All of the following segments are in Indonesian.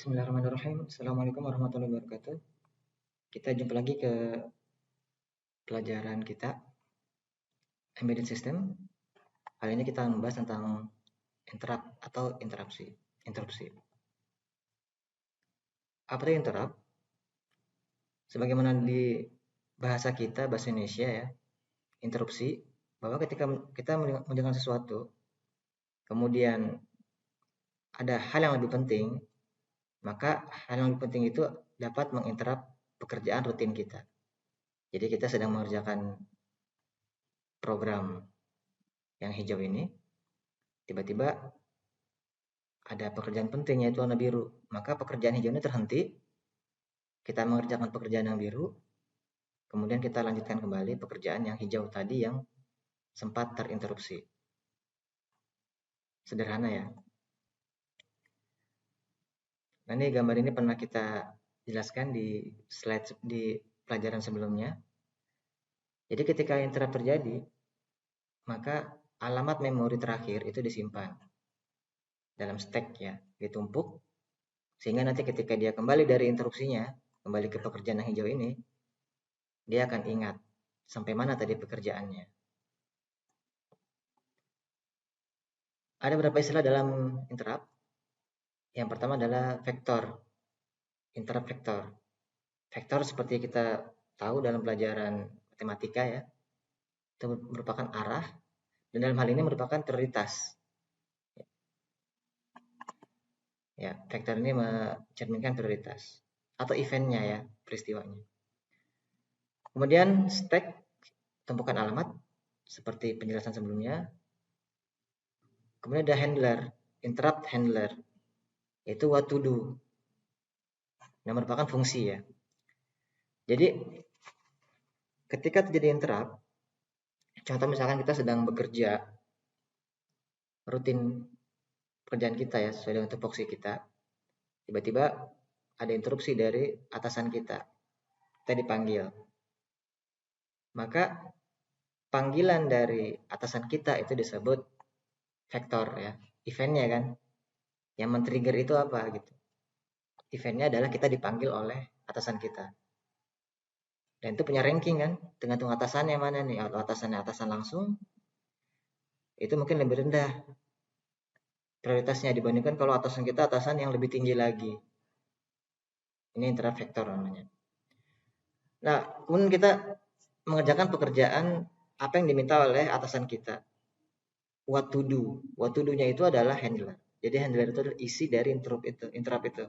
Bismillahirrahmanirrahim. Assalamualaikum warahmatullahi wabarakatuh. Kita jumpa lagi ke pelajaran kita Embedded System. Kali ini kita membahas tentang interrupt atau interupsi. Apa itu interrupt? Sebagaimana di bahasa kita, bahasa Indonesia ya, interupsi, bahwa ketika kita menjalankan sesuatu, kemudian ada hal yang lebih penting, maka hal yang lebih penting itu dapat menginterrupt pekerjaan rutin kita. Jadi kita sedang mengerjakan program yang hijau ini, tiba-tiba ada pekerjaan penting yaitu warna biru. Maka pekerjaan hijau ini terhenti, kita mengerjakan pekerjaan yang biru, kemudian kita lanjutkan kembali pekerjaan yang hijau tadi yang sempat terinterupsi. Sederhana ya. Nah, ini gambar ini pernah kita jelaskan di slide di pelajaran sebelumnya. Jadi ketika interrupt terjadi, maka alamat memori terakhir itu disimpan dalam stack ya, ditumpuk, sehingga nanti ketika dia kembali dari interupsinya, kembali ke pekerjaan yang hijau ini, dia akan ingat sampai mana tadi pekerjaannya. Ada beberapa istilah dalam interrupt. Yang pertama adalah vektor, interrupt vektor. Vektor seperti kita tahu dalam pelajaran matematika ya, itu merupakan arah, dan dalam hal ini merupakan prioritas. Ya, vektor ini mencerminkan prioritas atau eventnya ya, peristiwanya. Kemudian stack, tumpukan alamat seperti penjelasan sebelumnya. Kemudian ada handler, interrupt handler, yaitu what to do, yang merupakan fungsi ya. Jadi ketika terjadi interrupt, contoh misalkan kita sedang bekerja rutin pekerjaan kita ya, sesuai dengan tupoksi kita, tiba-tiba ada interupsi dari atasan kita dipanggil. Maka panggilan dari atasan kita itu disebut vektor ya, eventnya kan. Yang men-trigger itu apa gitu. Eventnya adalah kita dipanggil oleh atasan kita. Dan itu punya ranking kan, tergantung atasannya mana nih. Kalau atasannya atasan langsung, itu mungkin lebih rendah prioritasnya dibandingkan kalau atasan kita atasan yang lebih tinggi lagi. Ini interrupt vektor namanya. Nah, kemudian kita mengerjakan pekerjaan apa yang diminta oleh atasan kita. What to do. What to do-nya itu adalah handler. Jadi handler itu adalah isi dari interrupt itu.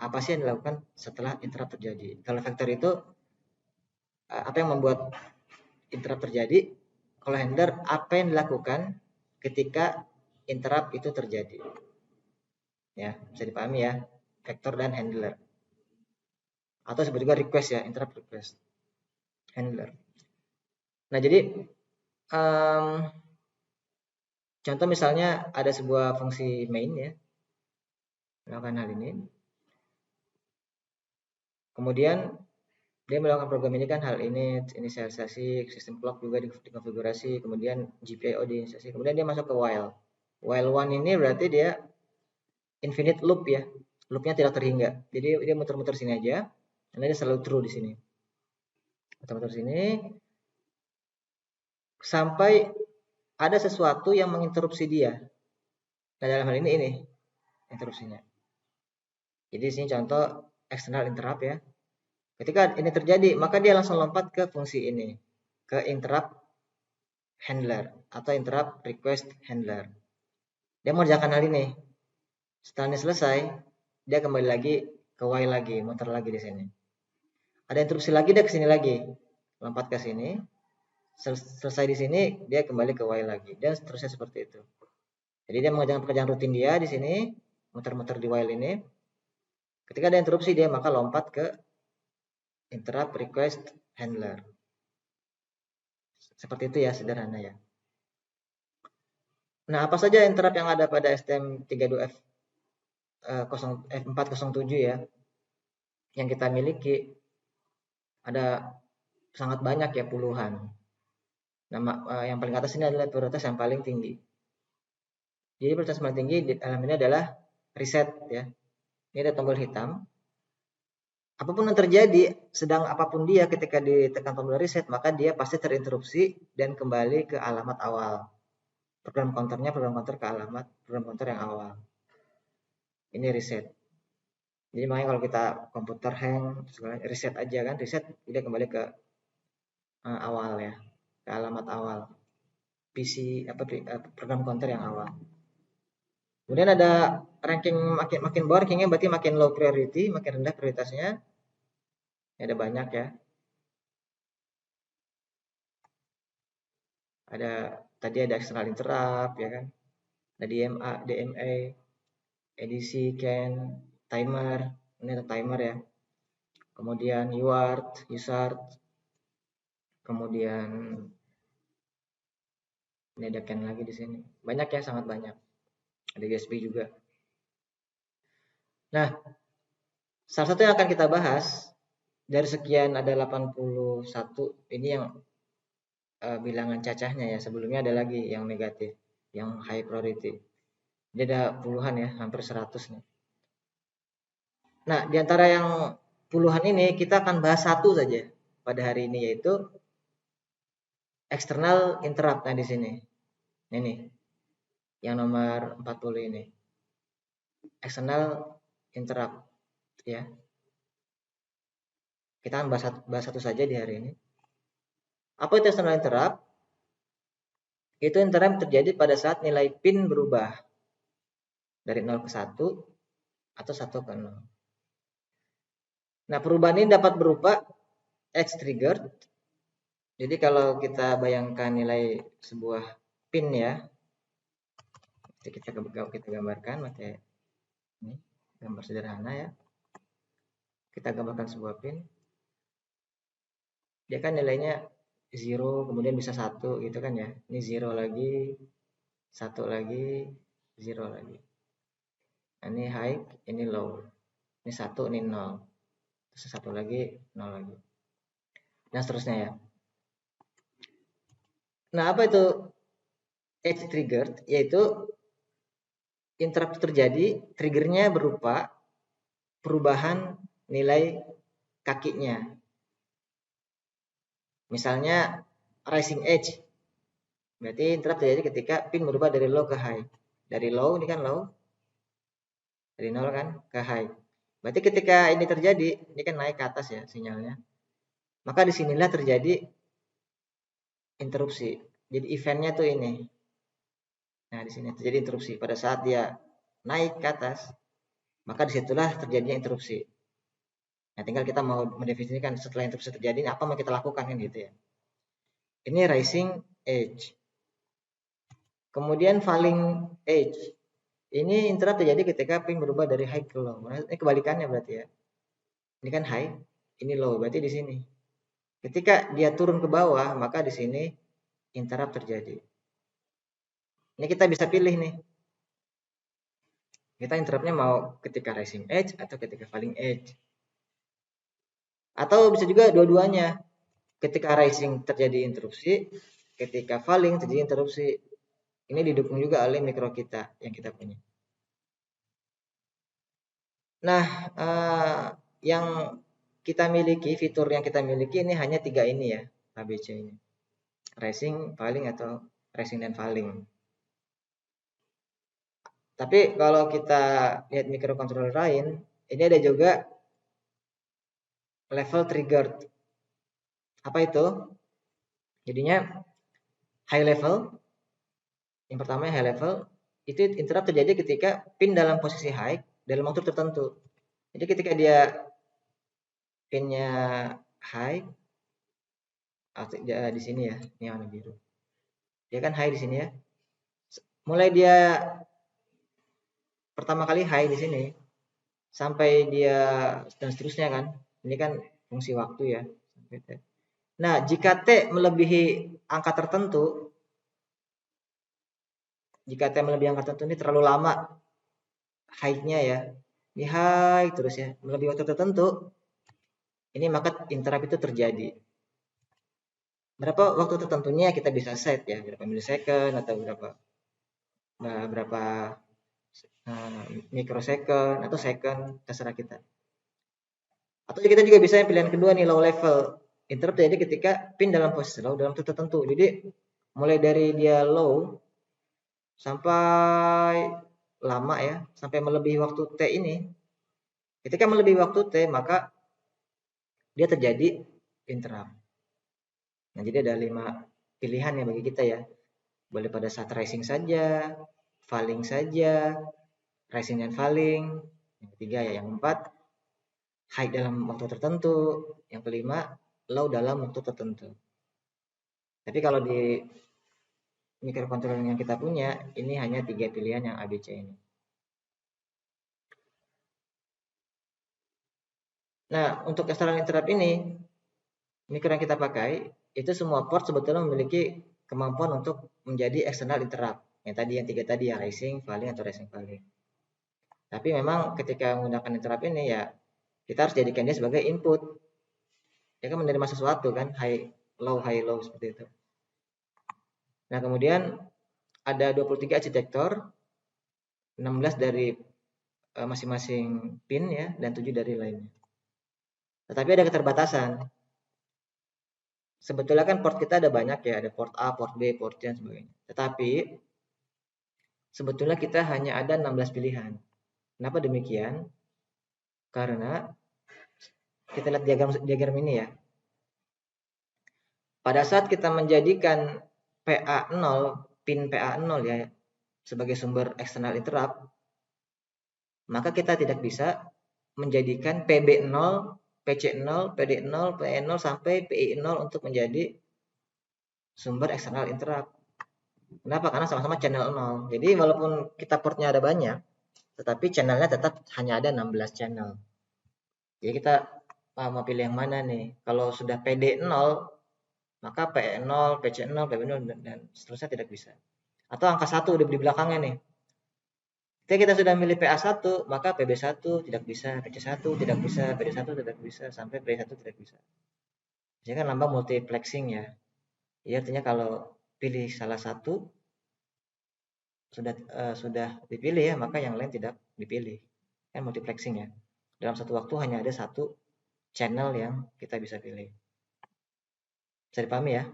Apa sih yang dilakukan setelah interrupt terjadi? Kalau vektor itu apa yang membuat interrupt terjadi? Kalau handler, apa yang dilakukan ketika interrupt itu terjadi? Ya, bisa dipahami ya, vektor dan handler. Atau disebut juga request ya, interrupt request. Handler. Nah, jadi contoh misalnya ada sebuah fungsi main ya, melakukan hal ini. Kemudian dia melakukan program ini kan hal ini, inisialisasi, sistem clock juga dikonfigurasi, kemudian GPIO diinisialisasi, kemudian dia masuk ke while. While one ini berarti dia infinite loop ya, loopnya tidak terhingga. Jadi dia muter-muter sini aja, dan dia selalu true di sini. Muter-muter sini sampai ada sesuatu yang menginterupsi dia. Nah, dalam hal ini interupsinya. Jadi di sini contoh external interrupt ya. Ketika ini terjadi, maka dia langsung lompat ke fungsi ini, ke interrupt handler atau interrupt request handler. Dia mengerjakan hal ini. Setelah ini selesai, dia kembali lagi ke while lagi, muter lagi di sini. Ada interupsi lagi, dia ke sini lagi, lompat ke sini. Selesai di sini, dia kembali ke while lagi, dan seterusnya seperti itu. Jadi dia mengerjakan pekerjaan rutin dia di sini, muter-muter di while ini. Ketika ada interupsi dia maka lompat ke interrupt request handler. Seperti itu ya, sederhana ya. Nah, apa saja interrupt yang ada pada STM32F 407 ya, yang kita miliki? Ada sangat banyak ya, puluhan. Nama yang paling atas ini adalah prioritas yang paling tinggi. Jadi prioritas paling tinggi di dalam ini adalah reset ya. Ini ada tombol hitam. Apapun yang terjadi, sedang apapun dia ketika ditekan tombol reset, maka dia pasti terinterupsi dan kembali ke alamat awal. Program counternya program counter ke alamat program counter yang awal. Ini reset. Jadi makanya kalau kita komputer hang, reset aja kan, reset dia kembali ke awal ya, ke alamat awal PC program counter yang awal. Kemudian ada ranking makin bawah rankingnya berarti makin low priority, makin rendah prioritasnya. Ini ada banyak ya. Ada tadi ada external interrupt ya kan. Ada DMA, edisi, can, timer. Ini ada timer ya. Kemudian UART, kemudian ini ada can lagi di sini. Banyak ya, sangat banyak. Ada USB juga. Nah, salah satu yang akan kita bahas dari sekian ada 81 ini yang bilangan cacahnya ya. Sebelumnya ada lagi yang negatif, yang high priority. Jadi ada puluhan ya, hampir 100 nih. Nah, di antara yang puluhan ini kita akan bahas satu saja pada hari ini, yaitu external interrupt. Nah, di sini. Ini yang nomor 40 ini. External interrupt ya. Kita akan bahas satu saja di hari ini. Apa itu external interrupt? Itu interrupt terjadi pada saat nilai pin berubah dari 0 ke 1 atau 1 ke 0. Nah, perubahan ini dapat berupa edge trigger. Jadi kalau kita bayangkan nilai sebuah pin ya, kita gambarkan pakai ini gambar sederhana ya. Kita gambarkan sebuah pin. Dia kan nilainya 0, kemudian bisa 1 gitu kan ya. Ini 0 lagi, 1 lagi, 0 lagi. Nah, ini high, ini low. Ini 1, ini 0. Terus 1 lagi, 0 lagi. Dan seterusnya ya. Nah, apa itu edge trigger? Yaitu interrupt terjadi, triggernya berupa perubahan nilai kakinya. Misalnya rising edge. Berarti interrupt terjadi ketika pin berubah dari low ke high. Dari low, ini kan low. Dari 0 kan ke high. Berarti ketika ini terjadi, ini kan naik ke atas ya sinyalnya. Maka disinilah terjadi interupsi. Jadi eventnya tuh ini. Nah, di sini terjadi interupsi. Pada saat dia naik ke atas, maka disitulah terjadinya interupsi. Nah, tinggal kita mau mendefinisikan setelah interupsi terjadi, apa yang kita lakukan kan gitu ya. Ini rising edge. Kemudian falling edge. Ini interrupt terjadi ketika ping berubah dari high ke low. Ini kebalikannya berarti ya. Ini kan high, ini low. Berarti di sini. Ketika dia turun ke bawah, maka di sini interrupt terjadi. Ini kita bisa pilih nih. Kita interruptnya mau ketika rising edge atau ketika falling edge. Atau bisa juga dua-duanya. Ketika rising terjadi interupsi, ketika falling terjadi interupsi. Ini didukung juga oleh mikro kita yang kita punya. Nah, yang kita miliki, fitur yang kita miliki ini hanya 3 ini ya, ABC ini. Rising, falling atau rising dan falling. Tapi kalau kita lihat microcontroller lain, ini ada juga level triggered. Apa itu? Jadinya high level. Yang pertama high level, itu interrupt terjadi ketika pin dalam posisi high dalam waktu tertentu. Jadi ketika dia pinnya high, di sini ya, ini warna biru. Dia kan high di sini ya. Mulai dia pertama kali high di sini sampai dia dan seterusnya kan. Ini kan fungsi waktu ya. Nah, jika T melebihi angka tertentu, jika T melebihi angka tertentu ini terlalu lama high-nya ya. Ini high terus ya, melebihi waktu tertentu. Ini maka interrupt itu terjadi. Berapa waktu tertentunya kita bisa set ya, berapa milisecond atau berapa microsecond atau second, terserah kita. Atau kita juga bisa yang pilihan kedua nih, low level interrupt. Jadi ketika pin dalam posisi low dalam waktu tertentu. Jadi mulai dari dia low sampai lama ya, sampai melebihi waktu T ini. Ketika melebihi waktu T, maka dia terjadi interrupt. Nah, jadi ada 5 pilihan ya bagi kita ya. Boleh pada saat rising saja, falling saja, rising dan falling. Yang ketiga ya, yang keempat high dalam waktu tertentu, yang kelima low dalam waktu tertentu. Tapi kalau di microcontroller yang kita punya, ini hanya 3 pilihan yang ABC ini. Nah, untuk external interrupt ini, micro yang kita pakai, itu semua port sebetulnya memiliki kemampuan untuk menjadi external interrupt. Yang tiga tadi ya, rising, falling, atau rising, falling. Tapi memang ketika menggunakan interrupt ini ya, kita harus jadikan dia sebagai input. Dia kan menerima sesuatu kan, high, low, seperti itu. Nah, kemudian ada 23 arsitektur, 16 dari masing-masing pin ya, dan 7 dari lainnya. Tetapi ada keterbatasan. Sebetulnya kan port kita ada banyak ya, ada port A, port B, port C, dan sebagainya. Tetapi sebetulnya kita hanya ada 16 pilihan. Kenapa demikian? Karena kita lihat diagram ini ya. Pada saat kita menjadikan PA0, pin PA0 ya, sebagai sumber eksternal interrupt, maka kita tidak bisa menjadikan PB0, PC0, PD0, PE0 sampai PI0 untuk menjadi sumber eksternal interrupt. Kenapa? Karena sama-sama channel 0. Jadi walaupun kita portnya ada banyak, tetapi channelnya tetap hanya ada 16 channel. Jadi kita mau pilih yang mana nih? Kalau sudah PD0, maka PE0, PC0, PB0, dan seterusnya tidak bisa. Atau angka 1 di belakangnya nih. Ketika kita sudah milih PA1, maka PB1 tidak bisa, PC1 tidak bisa, PD1 tidak bisa, sampai PD1 tidak bisa. Jadi kan lambang multiplexing ya. Ya artinya kalau pilih salah satu sudah dipilih ya, maka yang lain tidak dipilih. Kan multiplexing ya. Dalam satu waktu hanya ada satu channel yang kita bisa pilih. Bisa dipahami ya?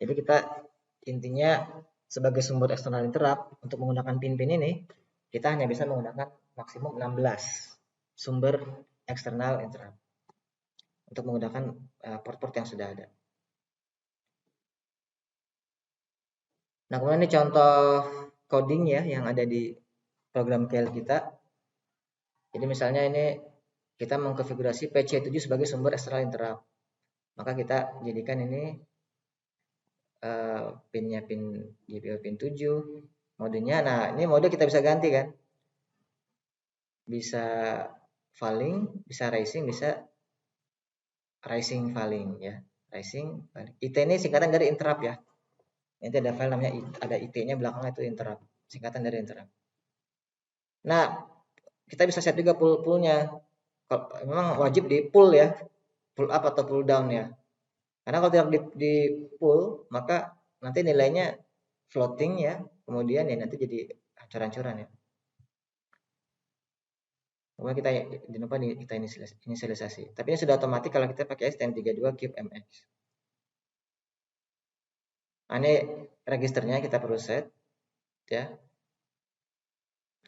Jadi kita intinya sebagai sumber eksternal interrupt untuk menggunakan pin-pin ini, kita hanya bisa menggunakan maksimum 16 sumber eksternal interrupt untuk menggunakan port-port yang sudah ada. Nah, kemudian ini contoh coding ya yang ada di program KL kita. Jadi misalnya ini kita mengkonfigurasi PC7 sebagai sumber eksternal interrupt. Maka kita jadikan ini pinnya pin GPIO pin 7, modenya. Nah, ini mode kita bisa ganti kan. Bisa falling, bisa rising, bisa rising falling ya. Rising, falling. IT ini singkatan dari interrupt ya. Nanti ada file namanya ada IT-nya belakangnya itu interrupt, singkatan dari interrupt. Nah, kita bisa set juga pull-nya. Memang wajib di pull ya, pull up atau pull down ya. Karena kalau tidak di pull, maka nanti nilainya floating ya, kemudian ya nanti jadi hancur-hancuran ya. Kemudian kita jangan lupa kita inisialisasi. Tapi ini sudah otomatis kalau kita pakai STM32 Cube MX. Nah, ini registernya kita perlu set ya.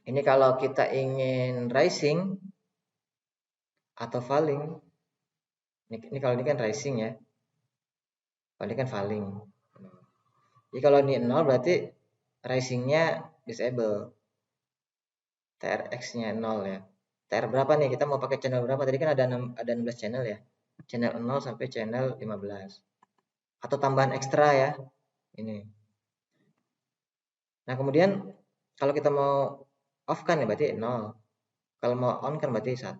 Ini kalau kita ingin rising atau falling, ini kalau ini kan rising ya, kalau ini kan falling. Jadi kalau ini 0 berarti risingnya disable, TRX-nya 0 ya. TR berapa nih? Kita mau pakai channel berapa? Tadi kan ada 16 channel ya. Channel 0 sampai channel 15. Atau tambahan ekstra ya. Ini. Nah, kemudian kalau kita mau off kan ya berarti 0. Kalau mau on kan berarti 1.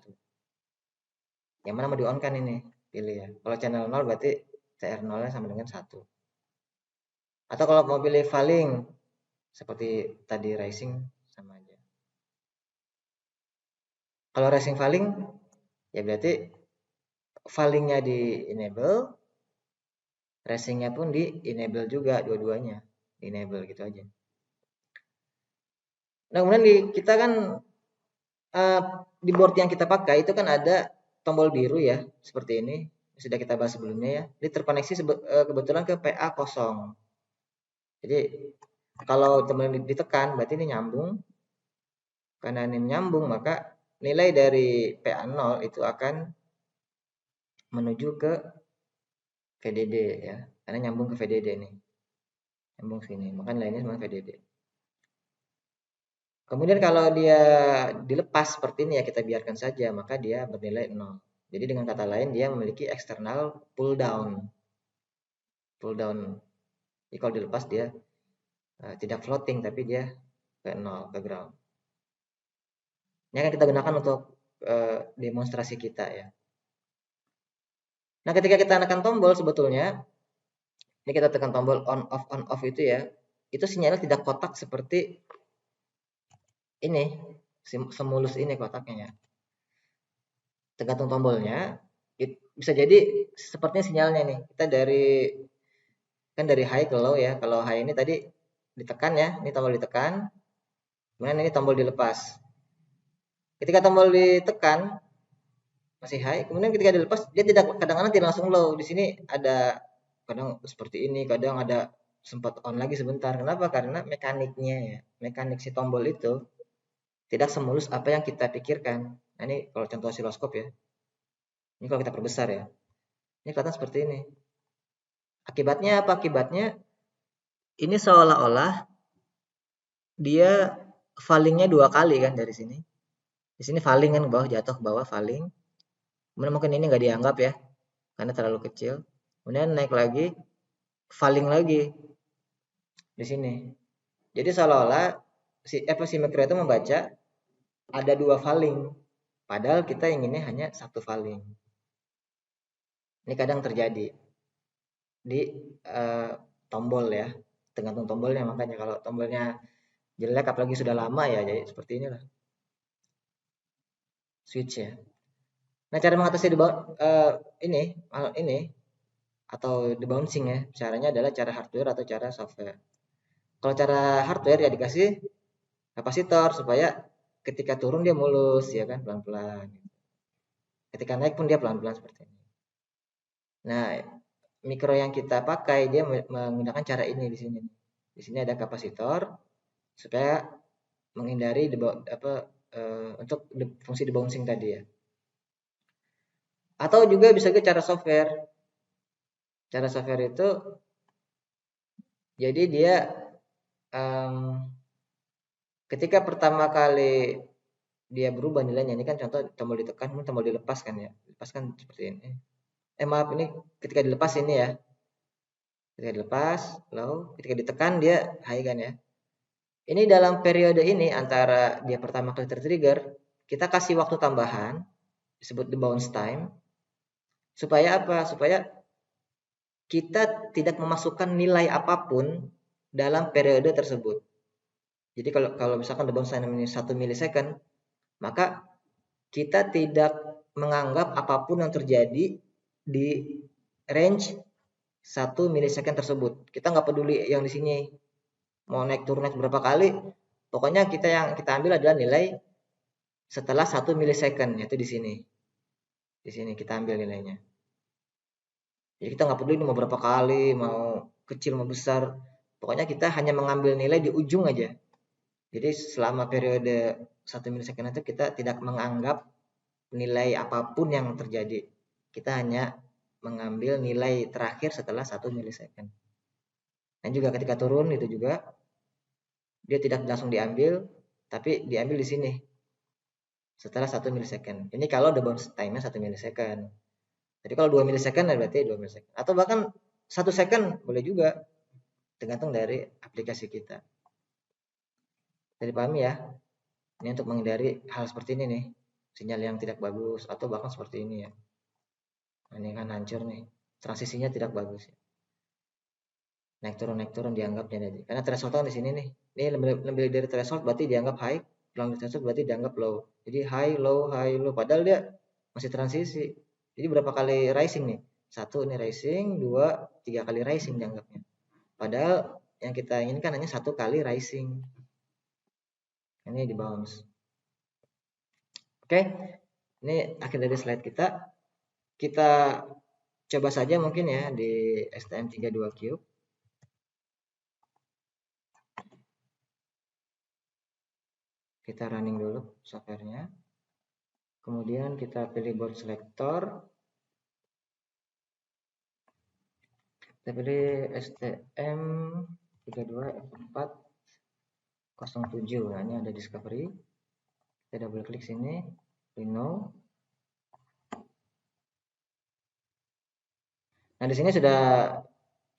Yang mana mau di on kan ini? Pilih ya. Kalau channel 0 berarti TR 0-nya sama dengan 1. Atau kalau mau pilih falling seperti tadi rising sama aja. Kalau rising falling ya berarti fallingnya di enable, risingnya pun di enable juga, dua-duanya di enable gitu aja. Nah, kemudian kita kan di board yang kita pakai itu kan ada tombol biru ya, seperti ini. Sudah kita bahas sebelumnya ya. Ini terkoneksi kebetulan ke PA kosong. Jadi kalau teman ditekan berarti ini nyambung. Karena ini nyambung maka nilai dari PA0 itu akan menuju ke VDD ya. Karena nyambung ke VDD nih. Nyambung sini. Maka nilainya sama VDD. Kemudian kalau dia dilepas seperti ini ya kita biarkan saja, maka dia bernilai 0. Jadi dengan kata lain dia memiliki external pull down. Pull down. Jadi kalau dilepas dia tidak floating tapi dia ke 0, ke ground. Ini akan kita gunakan untuk demonstrasi kita ya. Nah, ketika kita tekan tombol sebetulnya ini kita tekan tombol on off itu ya, itu sinyalnya tidak kotak seperti ini, semulus ini kotaknya ya. Tergantung tombolnya, bisa jadi sepertinya sinyalnya nih, kita dari high ke low ya. Kalau high ini tadi ditekan ya, ini tombol ditekan, kemudian ini tombol dilepas. Ketika tombol ditekan masih high, kemudian ketika dilepas dia kadang-kadang tidak langsung low. Di sini ada kadang seperti ini, kadang ada sempat on lagi sebentar. Kenapa? Karena mekaniknya ya, mekanik si tombol itu tidak semulus apa yang kita pikirkan. Nah, ini kalau contoh osiloskop ya. Ini kalau kita perbesar ya. Ini kelihatan seperti ini. Akibatnya apa? Akibatnya ini seolah-olah dia fallingnya 2 kali kan dari sini. Di sini falling kan, ke bawah jatuh ke bawah falling. Kemudian mungkin ini nggak dianggap ya, karena terlalu kecil. Kemudian naik lagi, falling lagi di sini. Jadi seolah-olah si mikro itu membaca ada 2 falling, padahal kita inginnya hanya 1 falling. Ini kadang terjadi di tombol ya, tergantung tombolnya. Makanya kalau tombolnya jelek apalagi sudah lama ya, jadi seperti inilah switch ya. Nah, cara mengatasi ini atau debouncing ya, caranya adalah cara hardware atau cara software. Kalau cara hardware ya dikasih kapasitor supaya ketika turun dia mulus ya kan, pelan-pelan. Ketika naik pun dia pelan-pelan seperti ini. Nah, mikro yang kita pakai dia menggunakan cara ini di sini. Di sini ada kapasitor supaya menghindari untuk fungsi debouncing tadi ya. Atau juga bisa ke cara software. Cara software itu jadi dia ketika pertama kali dia berubah nilainya, ini kan contoh tombol ditekan, tombol dilepas kan ya. Dilepas kan seperti ini. Maaf, ini ketika dilepas ini ya. Ketika dilepas, low, ketika ditekan dia high kan ya. Ini dalam periode ini antara dia pertama kali tertrigger, kita kasih waktu tambahan disebut the bounce time. Supaya apa? Supaya kita tidak memasukkan nilai apapun dalam periode tersebut. Jadi kalau misalkan the bounce time ini 1 milisecond, maka kita tidak menganggap apapun yang terjadi di range 1 milisecond tersebut. Kita nggak peduli yang di sini mau naik turun naik berapa kali, pokoknya yang kita ambil adalah nilai setelah 1 milisecond, yaitu di sini. Di sini kita ambil nilainya. Jadi kita nggak peduli mau berapa kali, mau kecil mau besar, pokoknya kita hanya mengambil nilai di ujung aja. Jadi selama periode 1 milisecond itu kita tidak menganggap nilai apapun yang terjadi. Kita hanya mengambil nilai terakhir setelah 1 milisecond. Dan juga ketika turun itu juga dia tidak langsung diambil, tapi diambil di sini setelah 1 milisecond. Ini kalau the bounce time-nya 1 milisecond. Jadi kalau 2 milisecond berarti 2 milisecond. Atau bahkan 1 second boleh juga. Tergantung dari aplikasi kita. Jadi pahami ya. Ini untuk menghindari hal seperti ini nih. Sinyal yang tidak bagus atau bahkan seperti ini ya. Nah, ini kan hancur nih. Transisinya tidak bagus ya. Naik turun dianggapnya tadi. Karena threshold kan di sini nih. Ini lebih dari threshold berarti dianggap high, kurang dari threshold berarti dianggap low. Jadi high low padahal dia masih transisi. Jadi berapa kali rising nih? 1 ini rising, 2, 3 kali rising dianggapnya. Padahal yang kita inginkan hanya 1 kali rising. Ini di bounce. Oke, ini akhir dari slide kita. Kita coba saja mungkin ya di STM32 Cube. Kita running dulu softwarenya. Kemudian kita pilih board selector. Kita pilih STM32F407. Nah, ini ada discovery. Kita double klik sini, Rhino. Nah, di sini sudah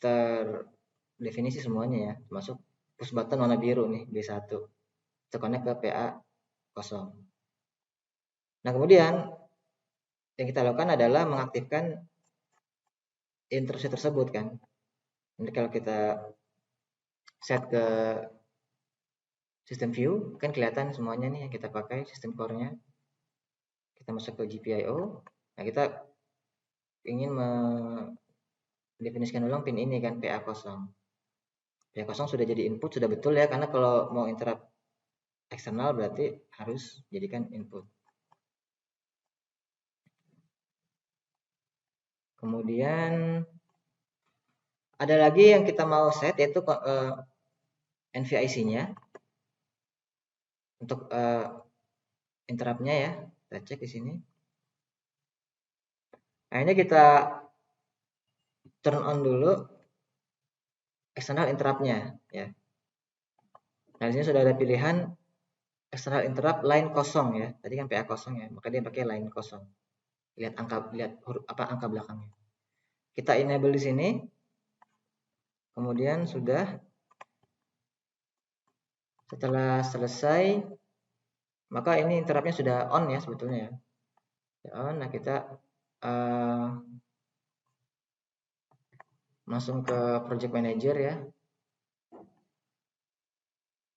terdefinisi semuanya ya, termasuk push button warna biru nih, B1. Kita connect ke PA0. Nah, kemudian yang kita lakukan adalah mengaktifkan intrusi tersebut kan. Nanti kalau kita set ke sistem view, kan kelihatan semuanya nih yang kita pakai, sistem core-nya. Kita masuk ke GPIO. Nah, kita ingin mendefinisikan ulang pin ini kan, PA0. PA0 sudah jadi input, sudah betul ya, karena kalau mau interrupt eksternal berarti harus jadikan input. Kemudian ada lagi yang kita mau set, yaitu NVIC-nya untuk interrupt-nya ya. Kita cek di sini. Nah, ini kita turn on dulu external interrupt-nya ya. Nah, di sini sudah ada pilihan external interrupt line kosong ya. Tadi kan PA kosong ya, maka dia pakai line kosong. Lihat huruf angka belakangnya. Kita enable di sini. Kemudian setelah selesai, maka ini interrupt-nya sudah on ya sebetulnya ya. On. Nah, kita langsung ke project manager ya.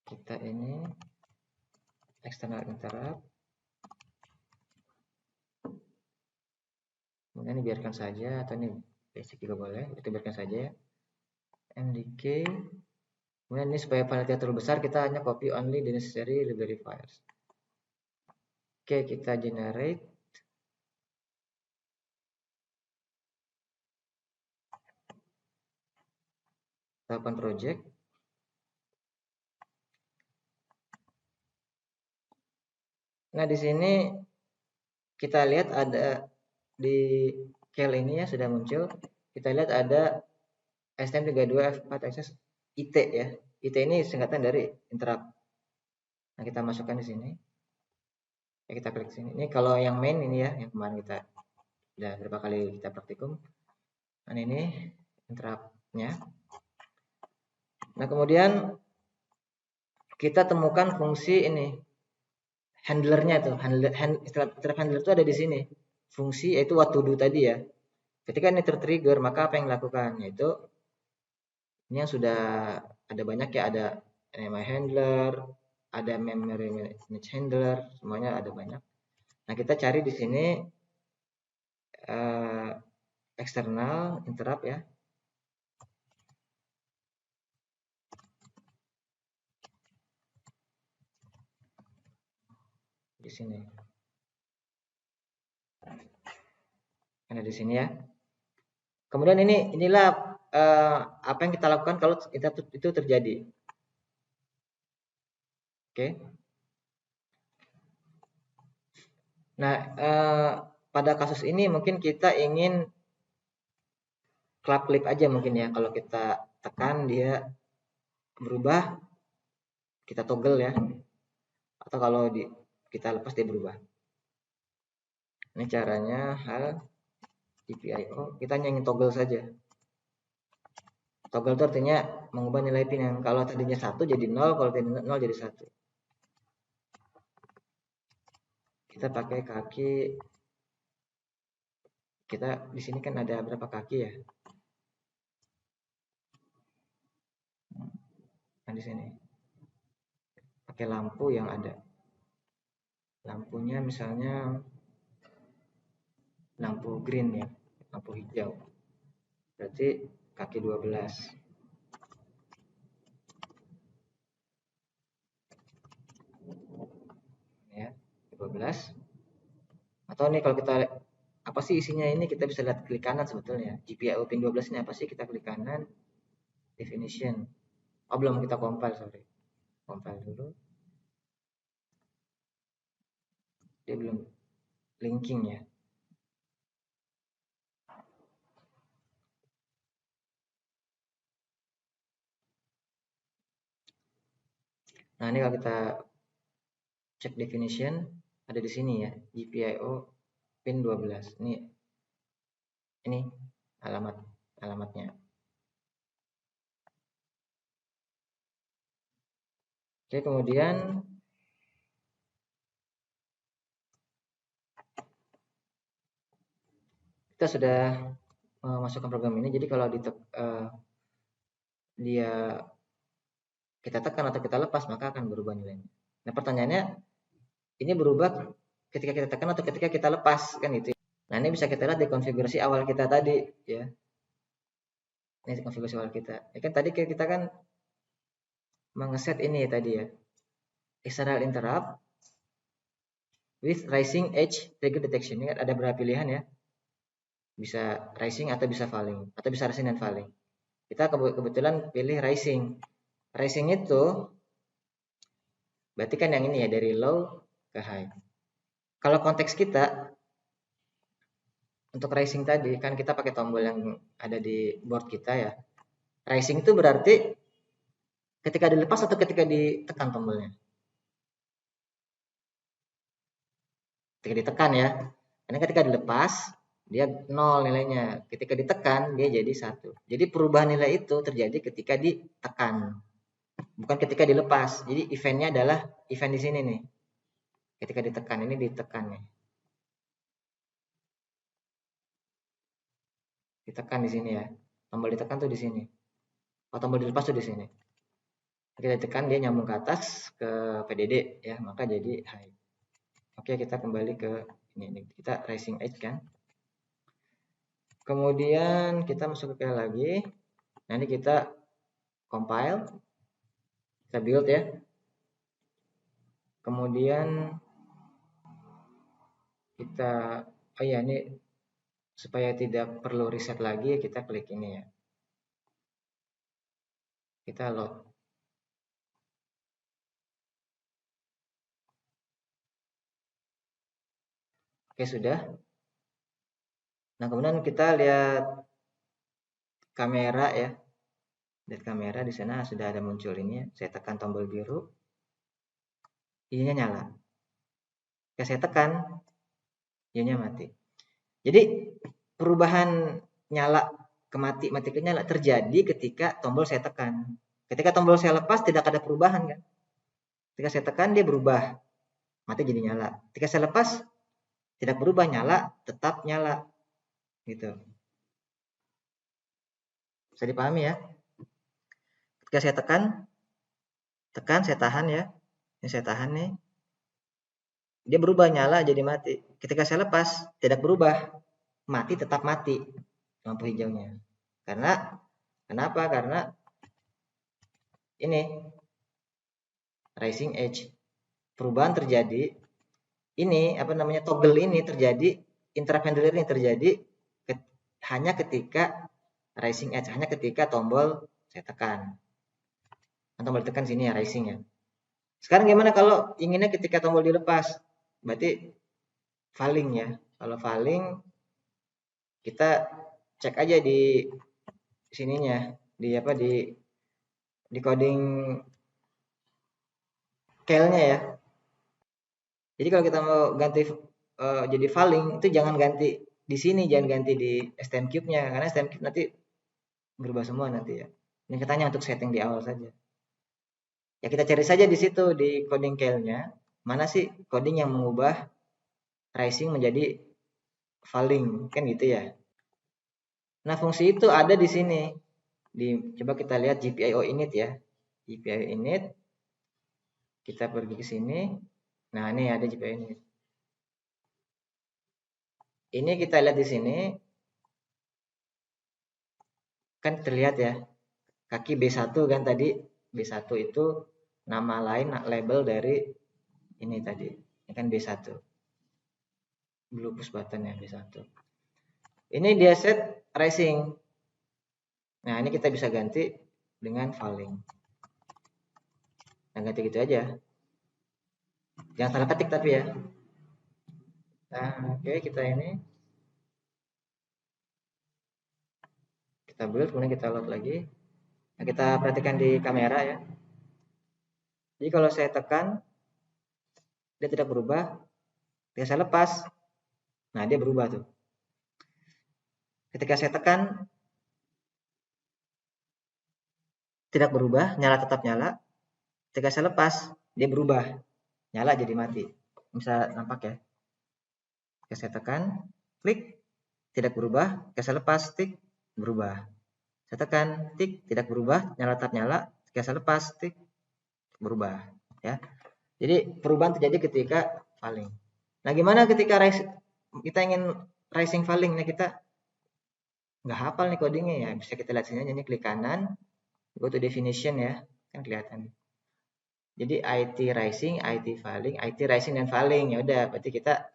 Kita ini external interrupt. Kemudian ini biarkan saja, atau ini basic juga boleh, itu biarkan saja ya. MDK. Kemudian ini supaya file tidak terlalu besar, kita hanya copy only the necessary library files. Oke, kita generate. Kita open project. Nah, di sini kita lihat ada di kel ini ya sudah muncul. Kita lihat ada STM32F4 IT ya. IT ini singkatan dari interrupt. Nah, kita masukkan di sini. Ya, kita klik sini. Ini kalau yang main ini ya, yang kemarin kita udah berapa kali kita praktikum. Nah, ini interrupt-nya. Nah, kemudian kita temukan fungsi ini. Handlernya tuh, interrupt handler itu ada di sini. Fungsi yaitu what to do tadi ya. Ketika ini tertrigger, maka apa yang dilakukan? Yaitu ini yang sudah ada banyak ya, ada NMI handler, ada memory manage handler, semuanya ada banyak. Nah, kita cari di sini eksternal interrupt ya. Di sini. Ada di sini ya. Kemudian inilah apa yang kita lakukan kalau itu terjadi. Oke. Nah, pada kasus ini mungkin kita ingin club clip aja mungkin ya. Kalau kita tekan dia berubah, kita toggle ya. Atau kalau kita lepas dia berubah. Ini caranya hal GPIO. Kita hanya ingin toggle saja. Toggle itu artinya mengubah nilai pin yang kalau tadinya 1 jadi 0, kalau tadinya 0 jadi 1. Kita pakai kaki. Kita di sini kan ada berapa kaki ya? Nah, di sini. Pakai lampu yang ada. Lampunya misalnya lampu green ya, lampu hijau. Berarti kaki 12. 12. Atau nih kalau kita apa sih isinya ini, kita bisa lihat klik kanan sebetulnya. GPIO pin 12 ini apa sih? Kita klik kanan, definition. Oh, belum kita compile, sorry. Compile dulu. Dia belum linking ya. Nah, ini kalau kita cek definition, ada di sini ya, GPIO pin 12. Ini alamatnya. Oke, kemudian kita sudah memasukkan program ini. Jadi kalau kita tekan atau kita lepas, maka akan berubah nilainya. Nah, pertanyaannya, ini berubah ketika kita tekan atau ketika kita lepas, kan gitu. Nah, ini bisa kita lihat di konfigurasi awal kita tadi ya. Ini konfigurasi awal kita. Ya kan tadi kita kan mengeset ini ya tadi ya. External interrupt with rising edge trigger detection. Ini kan ada beberapa pilihan ya. Bisa rising atau bisa falling, atau bisa rising dan falling. Kita kebetulan pilih rising. Rising itu berarti kan yang ini ya, dari low ke high. Kalau konteks kita untuk rising tadi kan kita pakai tombol yang ada di board kita ya. Rising itu berarti ketika dilepas atau ketika ditekan tombolnya. Ketika ditekan ya. Karena ketika dilepas dia 0 nilainya. Ketika ditekan dia jadi 1. Jadi perubahan nilai itu terjadi ketika ditekan. Bukan ketika dilepas. Jadi eventnya adalah event di sini nih. Ketika ditekan, ini ditekan nih. Ditekan di sini ya. Tombol ditekan tuh di sini. Oh, tombol dilepas tuh di sini. Kita tekan dia nyambung ke atas ke PDD ya, maka jadi high. Oke, kita kembali ke ini. Kita rising edge kan. Kemudian kita masuk ke lagi. Nanti kita compile. Kita build ya. Kemudian kita ini supaya tidak perlu reset lagi, kita klik ini ya. Kita load. Oke, sudah. Nah, kemudian kita lihat kamera ya. Lihat kamera di sana sudah ada muncul ini ya. Saya tekan tombol biru. Ininya nyala. Ketika saya tekan, ininya mati. Jadi perubahan nyala ke mati, mati ke nyala terjadi ketika tombol saya tekan. Ketika tombol saya lepas tidak ada perubahan kan. Ketika saya tekan dia berubah, mati jadi nyala. Ketika saya lepas tidak berubah, nyala, tetap nyala. Gitu. Bisa dipahami ya? Ketika saya tekan, saya tahan ya. Ini saya tahan nih. Dia berubah nyala jadi mati. Ketika saya lepas tidak berubah, mati tetap mati lampu hijaunya. Kenapa? Karena ini rising edge, perubahan terjadi. Ini toggle ini terjadi, interrupt handler ini terjadi hanya ketika rising edge, hanya ketika tombol saya tekan. Tombol tekan sini ya rising ya. Sekarang gimana kalau inginnya ketika tombol dilepas? Berarti falling ya. Kalau falling kita cek aja di sininya, di coding kel-nya ya. Jadi kalau kita mau ganti jadi falling itu jangan ganti di sini, jangan ganti di STM-Cube-nya karena STM-Cube nanti berubah semua nanti ya. Ini kita hanya untuk setting di awal saja. Ya kita cari saja di situ di coding kel-nya, mana sih coding yang mengubah rising menjadi falling, kan gitu ya. Nah, fungsi itu ada di sini. Coba kita lihat GPIO init ya. GPIO init. Kita pergi ke sini. Nah, ini ada GPIO init. Ini kita lihat di sini. Kan terlihat ya. Kaki B1 kan tadi. B1 itu nama lain, label dari ini tadi. Ini kan B1. Blue push button ya B1. Ini dia set rising. Nah, ini kita bisa ganti dengan falling. Nah, ganti gitu aja. Jangan salah ketik tapi ya. Nah, oke, kita ini. Kita build, kemudian kita load lagi. Nah, kita perhatikan di kamera ya. Jadi kalau saya tekan, dia tidak berubah. Ketika saya lepas, nah dia berubah tuh. Ketika saya tekan, tidak berubah, nyala tetap nyala. Ketika saya lepas, dia berubah, nyala jadi mati. Bisa nampak ya. Ketika saya tekan, klik, tidak berubah. Ketika saya lepas, tik, berubah. Saya tekan, tik, tidak berubah, nyala tetap nyala. Ketika saya lepas, tik, berubah. Ya. Jadi perubahan terjadi ketika falling. Nah, gimana ketika kita ingin rising falling? Nah, kita nggak hafal nih codingnya ya. Bisa kita lihat sini, ini klik kanan, go to definition ya, kan kelihatan. Jadi IT rising, IT falling, IT rising dan falling ya udah. Berarti kita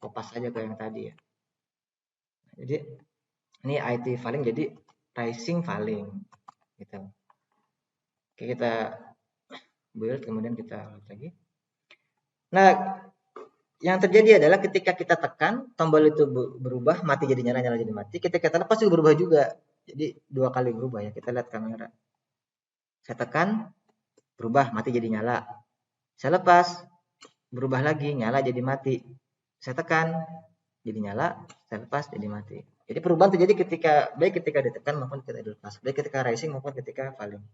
kopas aja ke yang tadi ya. Jadi ini IT falling jadi rising falling gitu. Oke, kita build kemudian kita load lagi. Nah, yang terjadi adalah ketika kita tekan tombol itu berubah, mati jadi nyala, nyala jadi mati. Ketika kita lepas juga berubah juga. Jadi 2 kali berubah ya. Kita lihat kamera. Saya tekan, berubah, mati jadi nyala. Saya lepas, berubah lagi, nyala jadi mati. Saya tekan, jadi nyala. Saya lepas, jadi mati. Jadi perubahan terjadi baik ketika ditekan maupun ketika dilepas. Baik ketika rising maupun ketika falling.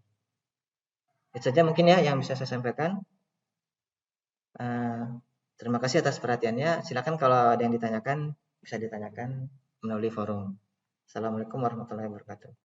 Itu saja mungkin ya yang bisa saya sampaikan. Terima kasih atas perhatiannya. Silakan kalau ada yang ditanyakan, bisa ditanyakan melalui forum. Assalamualaikum warahmatullahi wabarakatuh.